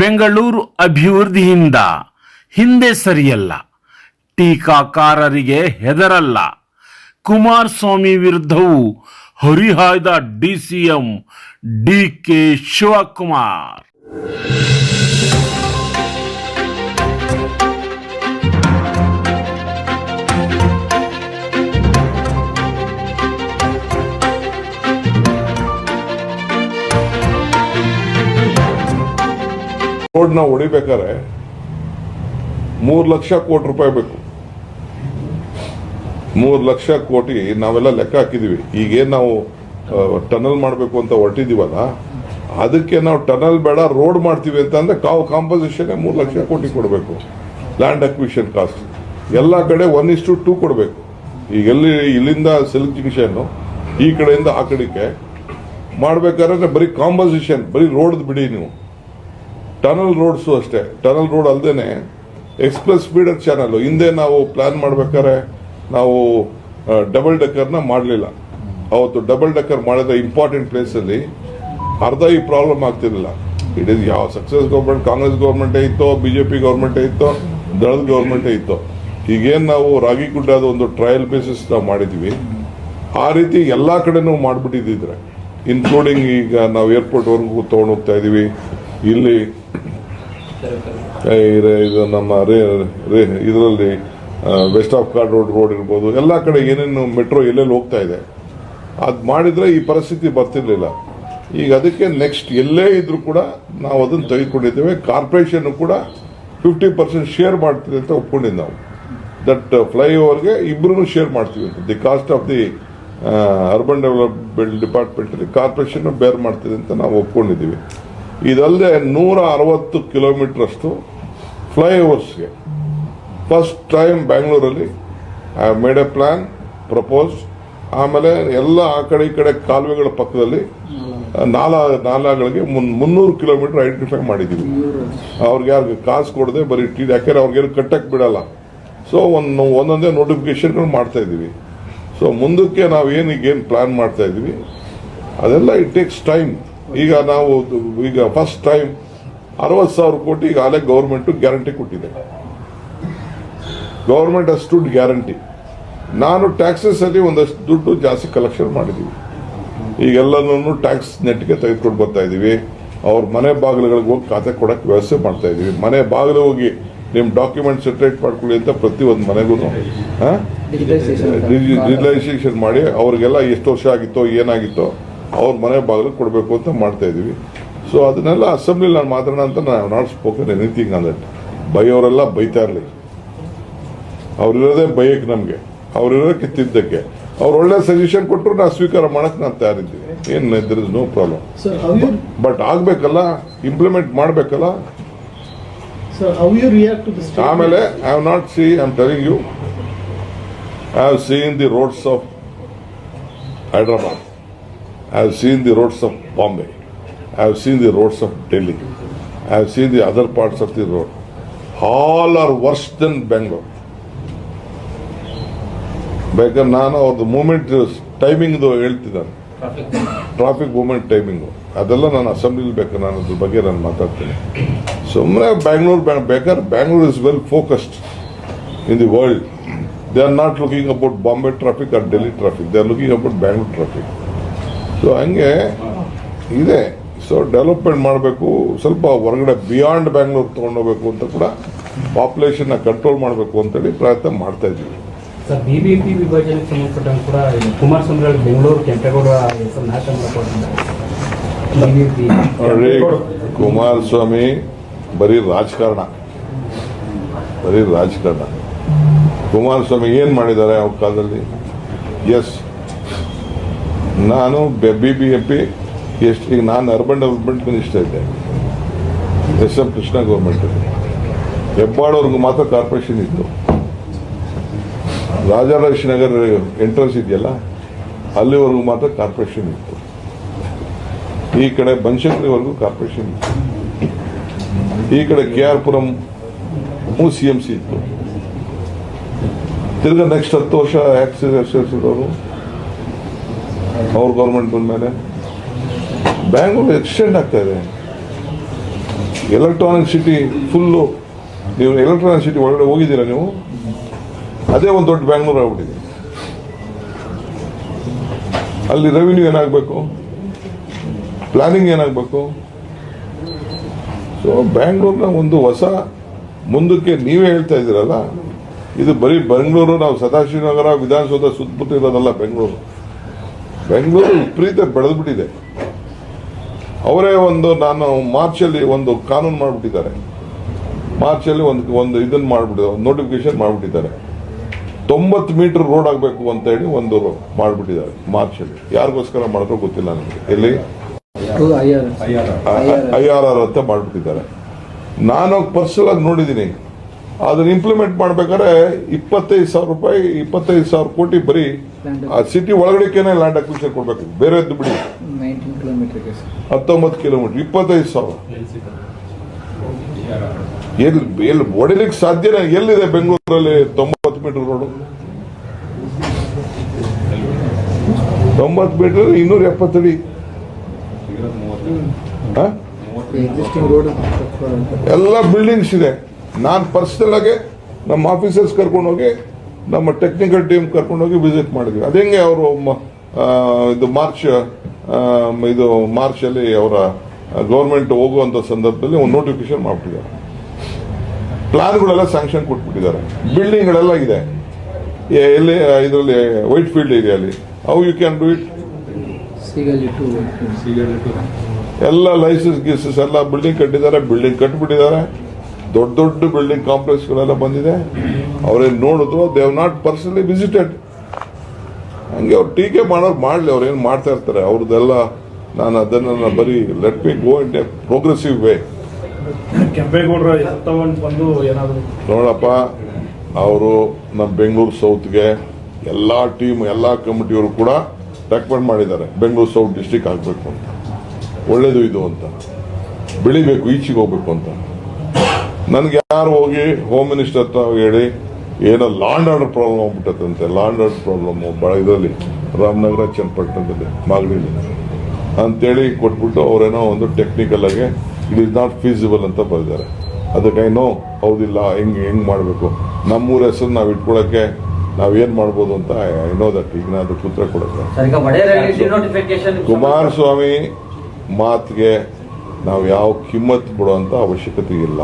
ಬೆಂಗಳೂರು ಅಭಿವೃದ್ಧಿಯಿಂದ ಹಿಂದೆ ಸರಿಯಲ್ಲ, ಟೀಕಾಕಾರರಿಗೆ ಹೆದರಲ್ಲ. ಕುಮಾರಸ್ವಾಮಿ ವಿರುದ್ಧವೂ ಹರಿಹಾಯ್ದ ಡಿಸಿಎಂ ಡಿಕೆ ಶಿವಕುಮಾರ್. ರೋಡ್ ನಾವು ಹೊಡಿಬೇಕಾದ್ರೆ 3 ಲಕ್ಷ ಕೋಟಿ ರೂಪಾಯಿ ಬೇಕು. 3 ಲಕ್ಷ ಕೋಟಿ ನಾವೆಲ್ಲ ಲೆಕ್ಕ ಹಾಕಿದೀವಿ. ಈಗೇನು ನಾವು ಟನಲ್ ಮಾಡಬೇಕು ಅಂತ ಹೊರಟಿದೀವಲ್ಲ, ಅದಕ್ಕೆ ನಾವು ಟನಲ್ ಬೇಡ ರೋಡ್ ಮಾಡ್ತೀವಿ ಅಂತ ಅಂದ್ರೆ ಕಾಂಪೋಸಿಷನ್ 3 ಲಕ್ಷ ಕೋಟಿ ಕೊಡಬೇಕು. ಲ್ಯಾಂಡ್ ಅಕ್ವಿಷನ್ ಕಾಸ್ಟ್ ಎಲ್ಲ ಕಡೆ 1:2 ಕೊಡಬೇಕು. ಈಗ ಎಲ್ಲಿ ಇಲ್ಲಿಂದ ಸೆಲೆಕ್ಷನ್ ಈ ಕಡೆಯಿಂದ ಆ ಕಡೆಗೆ ಮಾಡ್ಬೇಕಾದ್ರೆ ಬರೀ ಕಾಂಪೋಸಿಷನ್, ಬರೀ ರೋಡ್ ಬಿಡಿ. ನೀವು ಟನಲ್ ರೋಡ್ಸು ಅಷ್ಟೇ. ಟನಲ್ ರೋಡ್ ಅಲ್ಲದೇನೆ ಎಕ್ಸ್ಪ್ರೆಸ್ ಸ್ಪೀಡರ್ ಚಾನಲ್ ಹಿಂದೆ ನಾವು ಪ್ಲಾನ್ ಮಾಡ್ಬೇಕಾದ್ರೆ ನಾವು ಡಬಲ್ ಡೆಕ್ಕರ್ನ ಮಾಡಲಿಲ್ಲ. ಅವತ್ತು ಡಬಲ್ ಡೆಕ್ಕರ್ ಮಾಡಿದ ಇಂಪಾರ್ಟೆಂಟ್ ಪ್ಲೇಸ್ ಅಲ್ಲಿ ಅರ್ಧ ಈ ಪ್ರಾಬ್ಲಮ್ ಆಗ್ತಿರ್ಲಿಲ್ಲ. ಇಟ್ ಇಸ್ ಯಾವ ಸಕ್ಸಸ್ ಗೌರ್ಮೆಂಟ್, ಕಾಂಗ್ರೆಸ್ ಗೌರ್ಮೆಂಟೇ ಇತ್ತೋ, ಬಿಜೆಪಿ ಗೌರ್ಮೆಂಟೇ ಇತ್ತೋ, ದಳದ ಗೌರ್ಮೆಂಟೇ ಇತ್ತೋ. ಈಗೇನು ನಾವು ರಾಗಿಗುಡ್ಡದ ಒಂದು ಟ್ರಯಲ್ ಬೇಸಿಸ್ ನಾವು ಮಾಡಿದ್ವಿ, ಆ ರೀತಿ ಎಲ್ಲಾ ಕಡೆನೂ ಮಾಡ್ಬಿಟ್ಟಿದ್ರೆ, ಇನ್ಕ್ಲೂಡಿಂಗ್ ಈಗ ನಾವು ಏರ್ಪೋರ್ಟ್ ವರ್ಗೂ ತಗೊಂಡು ಹೋಗ್ತಾ ಇದೀವಿ. ಇಲ್ಲಿ ಇದು ನಮ್ಮ ಇದರಲ್ಲಿ ವೆಸ್ಟ್ ಆಫ್ ಕಾರ್ಡ್ ರೋಡ್ ಇರ್ಬೋದು, ಎಲ್ಲ ಕಡೆ ಏನೇನು ಮೆಟ್ರೋ ಎಲ್ಲೆಲ್ಲಿ ಹೋಗ್ತಾ ಇದೆ, ಅದು ಮಾಡಿದ್ರೆ ಈ ಪರಿಸ್ಥಿತಿ ಬರ್ತಿರ್ಲಿಲ್ಲ. ಈಗ ಅದಕ್ಕೆ ನೆಕ್ಸ್ಟ್ ಎಲ್ಲೇ ಇದ್ರೂ ಕೂಡ ನಾವು ಅದನ್ನು ತೆಗೆದುಕೊಂಡಿದ್ದೇವೆ. ಕಾರ್ಪೊರೇಷನ್ ಕೂಡ 50% ಶೇರ್ ಮಾಡ್ತಿದೆ ಅಂತ ಒಪ್ಕೊಂಡಿದ್ದು ನಾವು. ದಟ್ ಫ್ಲೈಓವರ್ಗೆ ಇಬ್ರು ಶೇರ್ ಮಾಡ್ತೀವಿ ಅಂತ. The cost of the urban development department ಅಲ್ಲಿ ಕಾರ್ಪೊರೇಷನ್ ಬೇರ್ ಮಾಡ್ತಿದೆ ಅಂತ ನಾವು ಒಪ್ಕೊಂಡಿದ್ದೀವಿ. ಇದಲ್ಲದೆ 160 ಕಿಲೋಮೀಟರ್ ಅಷ್ಟು ಫ್ಲೈಓವರ್ಸ್ಗೆ ಫಸ್ಟ್ ಟೈಮ್ ಬ್ಯಾಂಗ್ಳೂರಲ್ಲಿ I made a plan propose. ಆಮೇಲೆ ಎಲ್ಲ ಆ ಕಡೆ ಈ ಕಡೆ ಕಾಲುವೆಗಳ ಪಕ್ಕದಲ್ಲಿ ನಾಲಾಗಳಿಗೆ 300 ಕಿಲೋಮೀಟರ್ ಐಡೆಂಟಿಫೈ ಮಾಡಿದ್ದೀವಿ. ಅವ್ರಿಗೆ ಯಾರು ಕಾಸು ಕೊಡದೆ ಬರೀ ಯಾಕೆಂದ್ರೆ ಅವ್ರಿಗೇನು ಕಟ್ಟಕ್ಕೆ ಬಿಡಲ್ಲ. ಸೊ ಒಂದೊಂದೇ ನೋಟಿಫಿಕೇಶನ್ಗಳು ಮಾಡ್ತಾ ಇದ್ದೀವಿ. ಸೊ ಮುಂದಕ್ಕೆ ನಾವು ಈಗೇನು ಪ್ಲಾನ್ ಮಾಡ್ತಾ ಇದ್ದೀವಿ ಅದೆಲ್ಲ ಇಟ್ ಟೇಕ್ಸ್ ಟೈಮ್. ಈಗ ನಾವು ಫಸ್ಟ್ ಟೈಮ್ 60,000 ಕೋಟಿ ಈಗಾಗಲೇ ಗೌರ್ಮೆಂಟ್ ಗ್ಯಾರಂಟಿ ಕೊಟ್ಟಿದೆ. ಗೌರ್ಮೆಂಟ್ ಅಷ್ಟು ದುಡ್ಡು ಗ್ಯಾರಂಟಿ. ನಾನು ಟ್ಯಾಕ್ಸಸ್ ಅಲ್ಲಿ ಒಂದಷ್ಟು ದುಡ್ಡು ಜಾಸ್ತಿ ಕಲೆಕ್ಷನ್ ಮಾಡಿದೀವಿ. ಈಗೆಲ್ಲನೂ ಟ್ಯಾಕ್ಸ್ ನೆಟ್ಗೆ ತೆಗೆದುಕೊಂಡು ಬರ್ತಾ ಇದೀವಿ. ಅವ್ರ ಮನೆ ಬಾಗಿಲುಗಳಿಗೆ ಹೋಗಿ ಖಾತೆ ಕೊಡಕ್ಕೆ ವ್ಯವಸ್ಥೆ ಮಾಡ್ತಾ ಇದೀವಿ. ಮನೆ ಬಾಗಿಲು ಹೋಗಿ ನಿಮ್ ಡಾಕ್ಯುಮೆಂಟ್ ಸೆಟ್ರೇಟ್ ಮಾಡ್ಕೊಳ್ಳಿ ಅಂತ ಪ್ರತಿಯೊಂದು ಮನೆಗೂ ರಿಜಿಸ್ಟ್ರೇಷನ್ ಮಾಡಿ ಅವ್ರಿಗೆಲ್ಲ ಎಷ್ಟು ವರ್ಷ ಆಗಿತ್ತೋ ಏನಾಗಿತ್ತೋ ಅವ್ರ ಮನೆ ಬಾಗಿಲು ಕೊಡಬೇಕು ಅಂತ ಮಾಡ್ತಾ ಇದೀವಿ. ಸೊ ಅದನ್ನೆಲ್ಲ ಅಸೆಂಬ್ಲಿ ನಾನು ಮಾತಾಡೋಣ ಅಂತ ನಾವು not spoken anything on that. ಬೈಯೋರೆಲ್ಲ ಬೈತಾ ಇರಲಿ, ಅವ್ರಿರೋದೇ ಬೈಯಕ್ಕೆ, ನಮಗೆ ಅವ್ರಿರೋದಕ್ಕೆ ತಿದ್ದಕ್ಕೆ. ಅವ್ರು ಒಳ್ಳೆ ಸಜೆಷನ್ ಕೊಟ್ಟರು ನಾವು ಸ್ವೀಕಾರ ಮಾಡಕ್ ನಾನು ತಯಾರಿದ್ದೀವಿ. ಏನ್ there is no problem. But ಆಗ್ಬೇಕಲ್ಲ, ಇಂಪ್ಲಿಮೆಂಟ್ ಮಾಡ್ಬೇಕಲ್ಲ. ಆಮೇಲೆ I have not see, I am telling you, I have seen the roads of Hyderabad, I have seen the roads of Bombay. I have seen the roads of Delhi. I have seen the other parts of the road. All are worse than Bangalore. ಬೇಕಾದ್ರೆ ನಾನು ಅವ್ರದ್ದು movement timing ಹೇಳ್ತಿದ್ದಾನೆ, traffic movement timing ಅದೆಲ್ಲ ನಾನು ಅಸೆಂಬ್ಲಿಲಿ ಬೇಕಾದ್ರೆ ನಾನು ಅದ್ರ ಬಗ್ಗೆ ನಾನು ಮಾತಾಡ್ತೀನಿ. ಸುಮ್ಮನೆ ಬೇಕಾದ್ರೆ Bangalore is well focused in the world. They are not looking about Bombay traffic or Delhi traffic, they are looking about Bangalore traffic. So ಹಂಗೆ ಇದೆ. ಸೊ ಡೆವಲಪ್ಮೆಂಟ್ ಮಾಡಬೇಕು, ಸ್ವಲ್ಪ ಹೊರಗಡೆ ಬಿಯಾಂಡ್ ಬ್ಯಾಂಗ್ಳೂರ್ ತಗೊಂಡೋಗ್ಬೇಕು ಅಂತ ಕೂಡ ಪಾಪ್ಯುಲೇಷನ್ ಕಂಟ್ರೋಲ್ ಮಾಡಬೇಕು ಅಂತೇಳಿ ಪ್ರಯತ್ನ ಮಾಡ್ತಾ ಇದ್ದೀವಿ. ಸರ್, ಬಿಬಿಎಂಪಿ ವಿಭಜನೆಗೆ ಸಂಬಂಧಪಟ್ಟಂಗೆ ಕೂಡ ಕುಮಾರಸ್ವಾಮಿ ಬೆಂಗಳೂರು ಕೆಂಪೇಗೌಡ ಹೆಸರು ನಾಶ ನೋಡಿ, ಕುಮಾರಸ್ವಾಮಿ ಬರೀ ರಾಜಕಾರಣ. ಕುಮಾರಸ್ವಾಮಿ ಏನ್ ಮಾಡಿದ್ದಾರೆ ಅವ್ರ ಕಾಲದಲ್ಲಿ? ಎಸ್, ನಾನು ಬಿಬಿಎಂಪಿ ಈಗ ನಾನು ಅರ್ಬನ್ ಡೆವಲಪ್ಮೆಂಟ್ ಮಿನಿಸ್ಟರ್ ಇದ್ದೆ, ಎಸ್.ಎಂ. ಕೃಷ್ಣ ಗೌರ್ಮೆಂಟ್. ಹೆಬ್ಬಾಳವರೆಗೂ ಮಾತ್ರ ಕಾರ್ಪೊರೇಷನ್ ಇತ್ತು. ರಾಜರಾಜೇಶ್ವರ ನಗರ ಎಂಟ್ರೆನ್ಸ್ ಇದೆಯಲ್ಲ, ಅಲ್ಲಿವರೆಗೂ ಮಾತ್ರ ಕಾರ್ಪೊರೇಷನ್ ಇತ್ತು. ಈ ಕಡೆ ಬನಶಂಕರಿವರೆಗೂ ಕಾರ್ಪೊರೇಷನ್ ಇತ್ತು. ಈ ಕಡೆ KR ಪುರಂ CMC ಇತ್ತು. ತಿರ್ಗಾ ನೆಕ್ಸ್ಟ್ 10 ವರ್ಷ ಅವರು ಅವ್ರ ಗೌರ್ಮೆಂಟ್ ಬಂದ ಮೇಲೆ ಬ್ಯಾಂಗ್ಳೂರ್ ಎಕ್ಸ್ಟೆಂಡ್ ಆಗ್ತಾ ಇದೆ. Electronic city full. ನೀವು ಎಲೆಕ್ಟ್ರಾನಿಕ್ ಸಿಟಿ ಒಳಗಡೆ ಹೋಗಿದ್ದೀರಾ ನೀವು? ಅದೇ ಒಂದು ದೊಡ್ಡ ಬ್ಯಾಂಗ್ಳೂರು ಆಗ್ಬಿಟ್ಟಿದೆ. ಅಲ್ಲಿ ರೆವಿನ್ಯೂ ಏನಾಗಬೇಕು, ಪ್ಲಾನಿಂಗ್ ಏನಾಗಬೇಕು. ಸೊ ಬ್ಯಾಂಗ್ಳೂರ್ನ ಒಂದು ಹೊಸ ಮುಂದಕ್ಕೆ ನೀವೇ ಹೇಳ್ತಾ ಇದ್ದೀರಲ್ಲ, ಇದು ಬರೀ ಬೆಂಗಳೂರು, ನಾವು ಸದಾಶಿವನಗರ ವಿಧಾನಸೌಧ ಸುತ್ತಮುತ್ತಿರೋದಲ್ಲ ಬೆಂಗಳೂರು. ಬೆಂಗಳೂರು ವಿಪರೀತ ಬೆಳೆದ್ಬಿಟ್ಟಿದೆ. ಅವರೇ ನಾನು ಮಾರ್ಚಲ್ಲಿ ಒಂದು ಕಾನೂನು ಮಾಡಿಬಿಟ್ಟಿದ್ದಾರೆ. ಮಾರ್ಚಲ್ಲಿ ಒಂದು ಇದನ್ನು ಮಾಡಿಬಿಟ್ಟಿದ್ದಾರೆ, ಒಂದು ನೋಟಿಫಿಕೇಶನ್ ಮಾಡಿಬಿಟ್ಟಿದ್ದಾರೆ. 90 ಮೀಟರ್ ರೋಡ್ ಆಗಬೇಕು ಅಂತ ಹೇಳಿ ಒಂದು ಮಾಡಿಬಿಟ್ಟಿದ್ದಾರೆ ಮಾರ್ಚಲ್ಲಿ. ಯಾರಿಗೋಸ್ಕರ ಮಾಡಿದ್ರು ಗೊತ್ತಿಲ್ಲ ನನಗೆ. ಎಲ್ಲಿ IRR ಅಂತ ಮಾಡಿಬಿಟ್ಟಿದ್ದಾರೆ. ನಾನು ಪರ್ಸನಲ್ ಆಗಿ ನೋಡಿದ್ದೀನಿ. ಅದನ್ನ ಇಂಪ್ಲಿಮೆಂಟ್ ಮಾಡ್ಬೇಕಾದ್ರೆ 25,000 ರೂಪಾಯಿ, 25,000 ಕೋಟಿ ಬರೀ ಆ ಸಿಟಿ ಒಳಗಡೆಕೇನೆ ಲ್ಯಾಂಡ್ ಅಕ್ವಿಷನ್ ಕೊಡ್ಬೇಕು. ಬೇರೆದ್ದು ಬಿಡಿ, 19 ಕಿಲೋಮೀಟರ್ 25,000 ಎಲ್ಲಿ ಹೊಡಿಲಿಕ್ಕೆ ಸಾಧ್ಯನೇ? ಎಲ್ಲಿದೆ ಬೆಂಗಳೂರಲ್ಲಿ 90 ಮೀಟರ್ ರೋಡು? 90 ಮೀಟರ್ 270 ಅಡಿ. ಎಲ್ಲ ಬಿಲ್ಡಿಂಗ್ಸ್ ಇದೆ. ನಾನು ಪರ್ಸನಲ್ ಆಗಿ ನಮ್ಮ ಆಫೀಸರ್ಸ್ ಕರ್ಕೊಂಡೋಗಿ, ನಮ್ಮ ಟೆಕ್ನಿಕಲ್ ಟೀಮ್ ಕರ್ಕೊಂಡೋಗಿ ವಿಸಿಟ್ ಮಾಡಿದ್ವಿ. ಅದೇಂಗೆ ಅವರು ಇದು ಮಾರ್ಚಲ್ಲಿ ಅವರ ಗೌರ್ಮೆಂಟ್ ಹೋಗುವಂತ ಸಂದರ್ಭದಲ್ಲಿ ಒಂದು ನೋಟಿಫಿಕೇಶನ್ ಮಾಡ್ಬಿಟ್ಟಿದ್ದಾರೆ. ಪ್ಲಾನ್ಗಳೆಲ್ಲ ಸ್ಯಾಂಕ್ಷನ್ ಕೊಟ್ಬಿಟ್ಟಿದ್ದಾರೆ. ಬಿಲ್ಡಿಂಗ್ಗಳೆಲ್ಲ ಇದೆ. ಎಲ್ಲಿ ಇದರಲ್ಲಿ ವೈಟ್ ಫೀಲ್ಡ್ ಏರಿಯಾಲಿ. How you can do it? ಎಲ್ಲ ಲೈಸೆನ್ಸ್ ಎಲ್ಲ ಬಿಲ್ಡಿಂಗ್ ಕಟ್ಟಿಬಿಟ್ಟಿದ್ದಾರೆ. ದೊಡ್ಡ ದೊಡ್ಡ ಬಿಲ್ಡಿಂಗ್ ಕಾಂಪ್ಲೆಕ್ಸ್ಗಳೆಲ್ಲ ಬಂದಿದೆ. ಅವ್ರೇನು ನೋಡಿದ್ರು, they have not personally visited. ಹಂಗೆ ಅವ್ರು ಟೀಕೆ ಮಾಡೋರು ಮಾಡಲಿ, ಅವ್ರು ಏನು ಮಾಡ್ತಾ ಇರ್ತಾರೆ ಅವ್ರದ್ದೆಲ್ಲ. ನಾನು ಅದನ್ನ ಬರೀ let me go in a progressive way. ಕೆಂಪೇಗೌಡರ ಬಂದು ಏನಾದ್ರು ನೋಡಪ್ಪ, ಅವರು ನಮ್ಮ ಬೆಂಗಳೂರು ಸೌತ್ಗೆ ಎಲ್ಲ ಟೀಮ್, ಎಲ್ಲ ಕಮಿಟಿಯವರು ಕೂಡ ರೆಕಮೆಂಡ್ ಮಾಡಿದ್ದಾರೆ ಬೆಂಗಳೂರು ಸೌತ್ ಡಿಸ್ಟ್ರಿಕ್ಟ್ ಆಗಬೇಕು ಅಂತ. ಒಳ್ಳೇದು ಇದು ಅಂತ, ಬೆಳಿಬೇಕು, ಈಚೆಗೆ ಹೋಗ್ಬೇಕು ಅಂತ. ನನಗೆ ಯಾರು ಹೋಗಿ ಹೋಮ್ ಮಿನಿಸ್ಟರ್ ಹತ್ರ ಹೇಳಿ ಏನೋ ಲಾಂಡ್ ಆರ್ಡರ್ ಪ್ರಾಬ್ಲಮ್ ಆಗ್ಬಿಟ್ಟಂತೆ. ಲಾಂಡ್ ಆರ್ಡರ್ ಪ್ರಾಬ್ಲಮ್ ಇದರಲ್ಲಿ ರಾಮನಗರ, ಚನ್ನಪಟ್ಟಣದಲ್ಲಿ, ಮಾಗಡಿಯಲ್ಲಿ ಅಂತೇಳಿ ಕೊಟ್ಬಿಟ್ಟು ಅವರೇನೋ ಒಂದು ಟೆಕ್ನಿಕಲ್ ಆಗಿ ಇಟ್ ಈಸ್ ನಾಟ್ ಫೀಸಿಬಲ್ ಅಂತ ಬರೆದಿದ್ದಾರೆ. ಅದಕ್ಕೆ ಏನೋ ಹೌದಿಲ್ಲ, ಹೆಂಗ್ ಮಾಡಬೇಕು, ನಮ್ಮೂರ ಹೆಸರು ನಾವು ಇಟ್ಕೊಳಕ್ಕೆ ನಾವೇನ್ ಮಾಡ್ಬೋದು ಅಂತ ಏನೋ ದಟ್ ಈಗ ನಾನು ಅದಕ್ಕೆ ಉತ್ತರ ಕೊಡಕ್ಕೆ. ಕುಮಾರಸ್ವಾಮಿ ಮಾತಿಗೆ ನಾವು ಯಾವ ಕಿಮ್ಮತ್ ಬಿಡುವಂತ ಅವಶ್ಯಕತೆ ಇಲ್ಲ.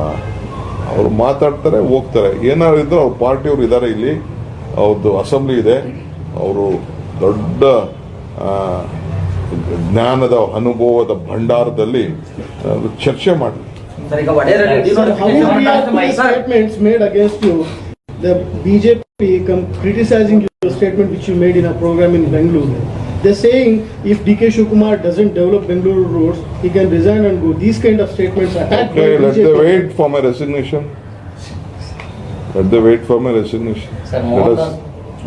ಅವರು ಮಾತಾಡ್ತಾರೆ, ಹೋಗ್ತಾರೆ. ಏನಾದ್ರು ಇದ್ರೆ ಅವ್ರ ಪಾರ್ಟಿಯವರು ಇದ್ದಾರೆ ಇಲ್ಲಿ, ಅವ್ರದ್ದು ಅಸೆಂಬ್ಲಿ ಇದೆ, ಅವರು ದೊಡ್ಡ ಜ್ಞಾನದ ಅನುಭವದ ಭಂಡಾರದಲ್ಲಿ ಚರ್ಚೆ ಮಾಡಿ. Statements made against you, the BJP criticizing your statement which you made in a program in Bengaluru. They're saying if DK Shivakumar doesn't develop Bengaluru roads, he can resign and go. These kind of statements attack Okay, let them wait for my resignation. Let them wait for my resignation. Sir,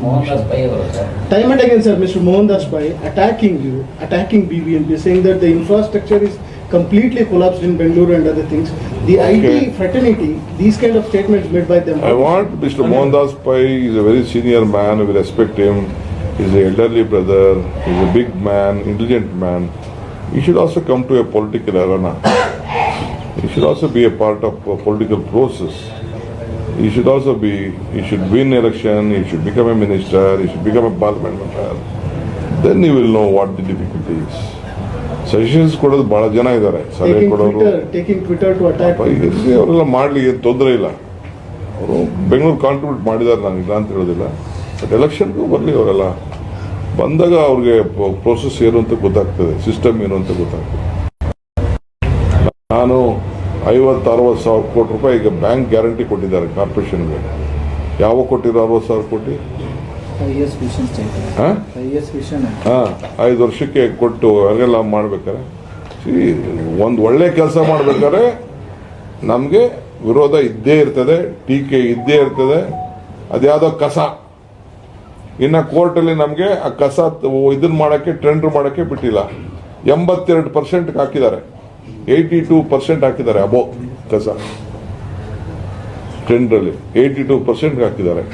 Mohandas Pai ಅವರು sir. Time and again, sir, Mr. Mohandas Pai attacking you, attacking BBMP, saying that the infrastructure is completely collapsed in Bengaluru and other things. The Okay. IT fraternity, these kind of statements made by them. I want Mr. Mohandas Pai is a very senior man. We respect him. He's an elderly brother. He's a big man, intelligent man. He should also come to a political arena. He should also be a part of a political process. He should win election. He should become a minister. He should become a parliament member. Then he will know what the difficulty is. Suggestions ಕೊಡೋದು ಬಹಳ ಜನ ಇದ್ದಾರೆ, ಸಲಹೆ ಕೊಡೋರು. Taking Twitter to attack. ಅವರೆಲ್ಲ ಮಾಡ್ಲಿ, ತೊಂದರೆ ಇಲ್ಲ. ಅವರು ಬೆಂಗಳೂರು ಕಾಂಟ್ರಿಬ್ಯೂಟ್ ಮಾಡಿದ್ದಾರೆ, ನಾನು ಇಲ್ಲ ಅಂತ ಹೇಳೋದಿಲ್ಲ. ಬಟ್ ಎಲೆಕ್ಷನ್ಗೂ ಬರಲಿ, ಅವರೆಲ್ಲ ಬಂದಾಗ ಅವ್ರಿಗೆ ಪ್ರೋಸೆಸ್ ಏನು ಅಂತ ಗೊತ್ತಾಗ್ತದೆ, ಸಿಸ್ಟಮ್ ಏನು ಅಂತ ಗೊತ್ತಾಗ್ತದೆ. ನಾನು 50-60 ಸಾವಿರ ಕೋಟಿ ರೂಪಾಯಿ ಈಗ ಬ್ಯಾಂಕ್ ಗ್ಯಾರಂಟಿ ಕೊಟ್ಟಿದ್ದಾರೆ ಕಾರ್ಪೊರೇಷನ್ಗೆ. ಯಾವಾಗ ಕೊಟ್ಟಿರೋ 60 ಸಾವಿರ ಕೋಟಿ? 5 ವರ್ಷಕ್ಕೆ ಕೊಟ್ಟು ಹಾಗೆಲ್ಲ ಮಾಡ್ಬೇಕಾರೆ, ಒಂದು ಒಳ್ಳೆ ಕೆಲಸ ಮಾಡ್ಬೇಕಾದ್ರೆ ನಮಗೆ ವಿರೋಧ ಇದ್ದೇ ಇರ್ತದೆ, ಟೀಕೆ ಇದ್ದೇ ಇರ್ತದೆ. ಅದ್ಯಾವುದೋ ಕಸ, ಇನ್ನು ಕೋರ್ಟಲ್ಲಿ ನಮಗೆ ಆ ಕಸ ಇದನ್ನ ಮಾಡಕ್ಕೆ, ಟೆಂಡರ್ ಮಾಡಕ್ಕೆ ಬಿಟ್ಟಿಲ್ಲ. 82% ಹಾಕಿದ್ದಾರೆ, 82% ಹಾಕಿದ್ದಾರೆ ಅಬೋ ಕಸ ಟೆಂಡರಲ್ಲಿ 82% ಹಾಕಿದ್ದಾರೆ.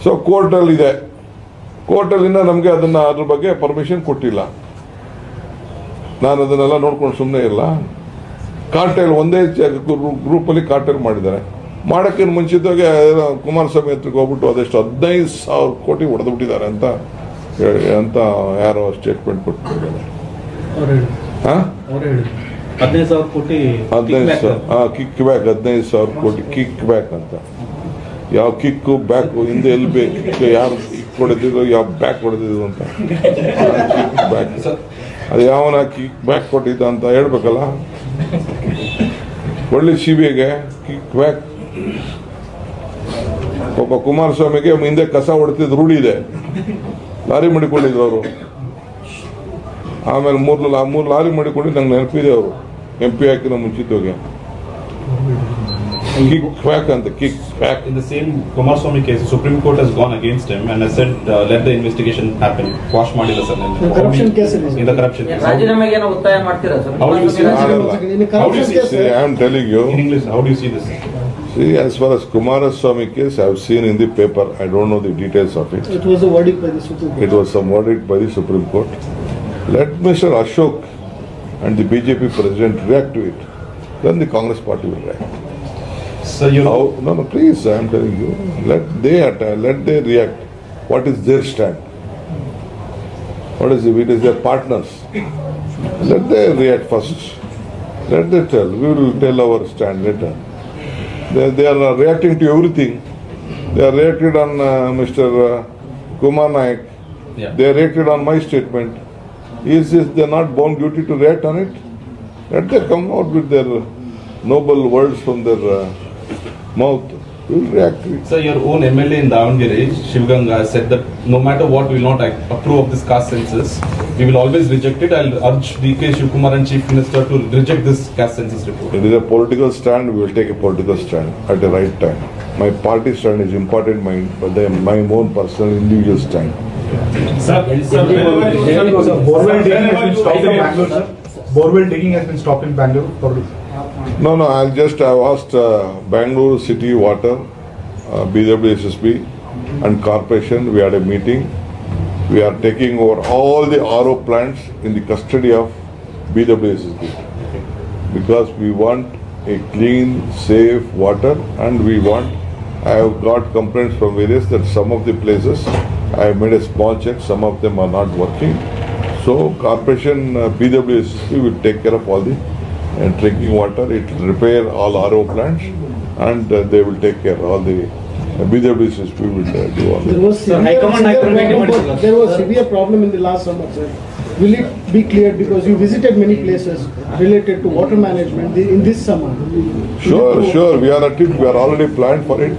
ಸೊ ಕೋರ್ಟಲ್ಲಿ ಇದೆ, ಕೋರ್ಟಲ್ಲಿಂದ ನಮಗೆ ಅದ್ರ ಬಗ್ಗೆ ಪರ್ಮಿಷನ್ ಕೊಟ್ಟಿಲ್ಲ. ನಾನು ಅದನ್ನೆಲ್ಲ ನೋಡ್ಕೊಂಡು ಸುಮ್ಮನೆ ಇಲ್ಲ. ಕಾರ್ಟೆಲ್ ಒಂದೇ ಗ್ರೂಪ್ ಅಲ್ಲಿ ಕಾರ್ಟೆಲ್ ಮಾಡಿದ್ದಾರೆ. ಮಾಡಕ್ಕೆ ಮುಂಚಿತವಾಗಿ ಕುಮಾರಸ್ವಾಮಿ ಹತ್ರಕ್ಕೆ ಹೋಗ್ಬಿಟ್ಟು ಅದೆಷ್ಟು 15,000 ಕೋಟಿ ಹೊಡೆದ್ಬಿಟ್ಟಿದ್ದಾರೆ ಅಂತ ಯಾರೋ ಸ್ಟೇಟ್ಮೆಂಟ್ ಕೊಟ್ಟಿದ್ದಾರೆ. ಹಾ 15,000 ಕೋಟಿ ಕಿಕ್ ಬ್ಯಾಕ್ 15,000 ಕೋಟಿ ಕಿಕ್ ಬ್ಯಾಕ್ ಅಂತ. ಯಾವ ಕಿಕ್ಕು ಬ್ಯಾಕು ಹಿಂದೆ ಎಲ್ಲಿ ಬೇಕು ಯಾರು ಕಿಕ್ ಹೊಡೆದಿದ್ರು ಯಾವ ಬ್ಯಾಕ್ ಹೊಡೆದಿದ್ರು ಅಂತ ಕಿಕ್ ಬ್ಯಾಕ್ ಅದು ಯಾವನ ಕಿಕ್ ಬ್ಯಾಕ್ ಕೊಟ್ಟಿದ್ದ ಅಂತ ಹೇಳ್ಬೇಕಲ್ಲ. ಒಳ್ಳೆ ಸಿಬಿಐಗೆ ಕಿಕ್ ಬ್ಯಾಕ್. ಪಾಪ ಕುಮಾರಸ್ವಾಮಿಗೆ ಹಿಂದೆ ಕಸ ಹೊಡೆದಿದ್ದು ರೂಢಿ ಇದೆ, ಲಾರಿ ಮಾಡಿಕೊಂಡಿದ್ರು ಅವರು. ಆಮೇಲೆ ಮೂರು ಲಾರಿ ಮಾಡಿಕೊಂಡು ನಂಗೆ ನೆನಪಿದೆ ಅವರು MP ಹಾಕಿನ ಮುಂಚಿತವಾಗಿ ಕಿಕ್ ಬ್ಯಾಕ್ ಅಂತ kick back. In the same Kumaraswamy case, the Supreme Court has gone against him and has said, let the investigation happen. Quash ಮಾಡಿಲ್ಲ sir. The corruption case it is. In the corruption case. ರಾಜೀನಾಮೆಗೆ ಏನೋ ಒತ್ತಾಯ ಮಾಡ್ತೀರಾ sir? How do you see this? In the corruption case, See, I am telling you. In English, how do you see this? See, as far as Kumaraswamy case, I have seen in the paper. I don't know the details of it. it was a verdict by the Supreme Court. It was some verdict by the Supreme Court. Let Mr. Ashok and the BJP president react to it. Then the Congress party will react. So you How? No, please, I am telling you. Let they react. What is their stand? What is it? It is their partners. Let they react first. Let they tell. We will tell our stand later. They are reacting to everything. They are reacted on Mr. Kumar Naik. Yeah. They reacted on my statement. Is they not bound duty to react on it? Let them come out with their noble words from their mouth. We will react to it. So your own MLA in Davangere, Shivganga, said that no matter what, we will not approve of this caste census. We will always reject it. I'll urge DK Shivkumar and Chief Minister to reject this caste census report. It is a political stand. We will take a political stand at the right time. My party stand is important, my own personal individual stand. borewell digging has been stopped in Bangalore, sir. Borewell digging has been stopped in Bangalore for No, I've asked Bangalore City Water, BWSSB and Corporation. We had a meeting. We are taking over all the RO plants in the custody of BWSSB because we want a clean, safe water and I have got complaints from various that some of the places I have made a small check, some of them are not working. So Corporation BWSSB will take care of all the drinking water, it will repair all RO plants and they will take care all the BWSSB will do all There that. was severe problem in the last summer, sir. Will it be cleared because you visited many places related to water management in this summer? Sure, we are at it, we are already planned for it.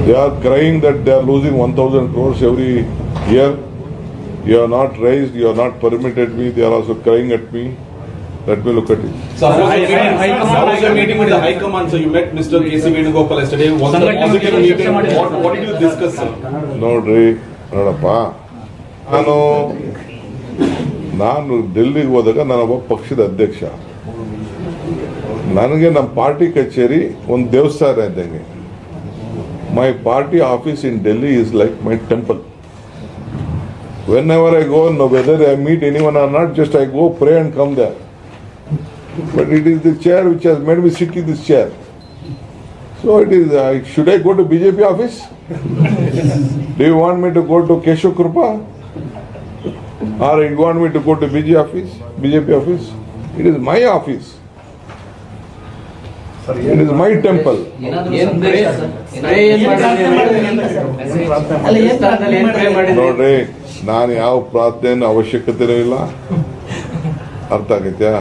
They are crying that they are losing 1,000 crores every year. You have not raised, you have not permitted me, they are also crying at me. Let me look at it. So how was your meeting with the High Command? So you met Mr. K.C. Venugopal yesterday. Was it a positive meeting? What did you discuss, sir? ನೋಡಪ್ಪ ನಾನು ಡೆಲ್ಲಿಗೆ ಹೋದಾಗ ನಾನೊಬ್ಬ ಪಕ್ಷದ ಅಧ್ಯಕ್ಷ. ನನಗೆ ನಮ್ಮ party ಕಚೇರಿ ಒಂದು ದೇವಸ್ಥಾನ ಇದ್ದಂಗೆ. My party office in Delhi is like my temple. Whenever I go, no whether I meet anyone or not, just I go pray and come there. But it is the chair which has made me sit in this chair. So it is, should I go to BJP office? Do you want me to go to Keshav Krupa? Or you want me to go to BJP office? It is my office. It is my temple. ನೋಡ್ರಿ, ನಾನು ಯಾವ ಪ್ರಾರ್ಥನೆ ಅವಶ್ಯಕತೆನೂ ಇಲ್ಲ. ಅರ್ಥ ಆಗೈತ್ಯಾ?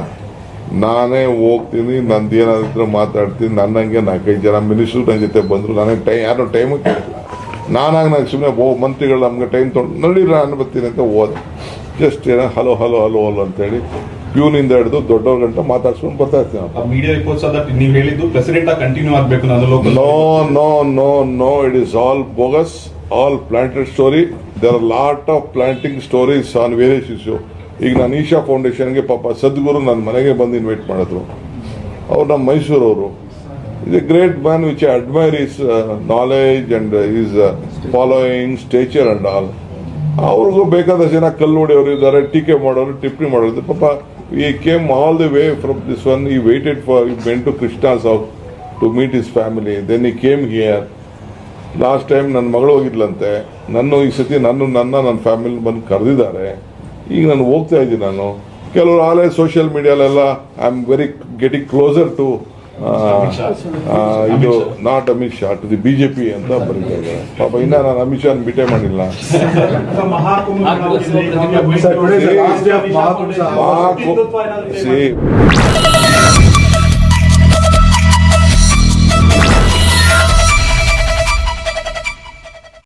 ನಾನೇ ಹೋಗ್ತೀನಿ, ನಂದು ಏನಾದ್ರು ಮಾತಾಡ್ತೀನಿ. ನನ್ನಂಗೆ 4-5 ಜನ ಮಿನಿಸ್ಟ್ರು ನನ್ನ ಜೊತೆ ಬಂದ್ರು. ನನಗೆ ಯಾರೋ ಟೈಮ್ ಕೇಳಿಲ್ಲ. ನಾನು ಸುಮ್ಮನೆ ಮಂತ್ರಿಗಳು ನಮ್ಗೆ ಟೈಮ್ ತೊಗೊಂಡು ನಡೀರ ನಾನು ಬರ್ತೀನಿ ಅಂತ ಹೋದೆ. ಜಸ್ಟ್ ಹಲೋ ಅಂತೇಳಿ ಪ್ಯೂನಿಂದ ಹಿಡಿದು ದೊಡ್ಡವ್ರ ಗಂಟ ಮಾತಾಡ್ಸ್ಕೊಂಡು ಬರ್ತಾ ಇರ್ತೀನಿ. ಮೀಡಿಯಾ ರಿಪೋರ್ಟ್ಸ್ ದಟ್ ನೀವು ಹೇಳಿದ್ದು ಪ್ರೆಸಿಡೆಂಟ್ ಕಂಟಿನ್ಯೂ ಆಗಬೇಕು ನಾನು local. No, it is all bogus, all planted story. There are lot of planting stories on various issues. ಈಗ ನಾನು ಈಶಾ ಫೌಂಡೇಶನ್ಗೆ ಪಾಪ ಸದ್ಗುರು ನನ್ನ ಮನೆಗೆ ಬಂದು ಇನ್ವೈಟ್ ಮಾಡಿದ್ರು. ಅವ್ರು ನಮ್ಮ ಮೈಸೂರವರು. Is a great man which I admire his knowledge and his following stature and all. ಅವ್ರಿಗೂ ಬೇಕಾದಷ್ಟು ಜನ ಕಲ್ಲು ಹೊಡೆಯವರು ಇದ್ದಾರೆ, ಟೀಕೆ ಮಾಡೋರು, ಟಿಪ್ಪಣಿ ಮಾಡೋರು. ಪಾಪ He came all the way from this one. He waited for. He went to Krishna's house to meet his family. Then he came here. Last time ನನ್ನ ಮಗಳು ಹೋಗಿದ್ಲಂತೆ. ಈ ಸತಿ ನನ್ನ ಫ್ಯಾಮಿಲಿ ಬಂದು ಕರೆದಿದ್ದಾರೆ. ಈಗ ನಾನು ಹೋಗ್ತಾ ಇದ್ದೀನಿ. ನಾನು ಕೆಲವರು ಆಲೇ ಸೋಷಿಯಲ್ ಮೀಡಿಯಾಲೆಲ್ಲ I am very getting closer to ಇದು not Amit Shah to the BJP ಅಂತ ಬರೀತಾ ಇದ್ದಾರೆ. ಪಾಪ ಇನ್ನ ನಾನು ಅಮಿತ್ ಶಾ ಭೇಟಿ ಮಾಡಿಲ್ಲ. Sir, today is the last day of Mahakumbh. See,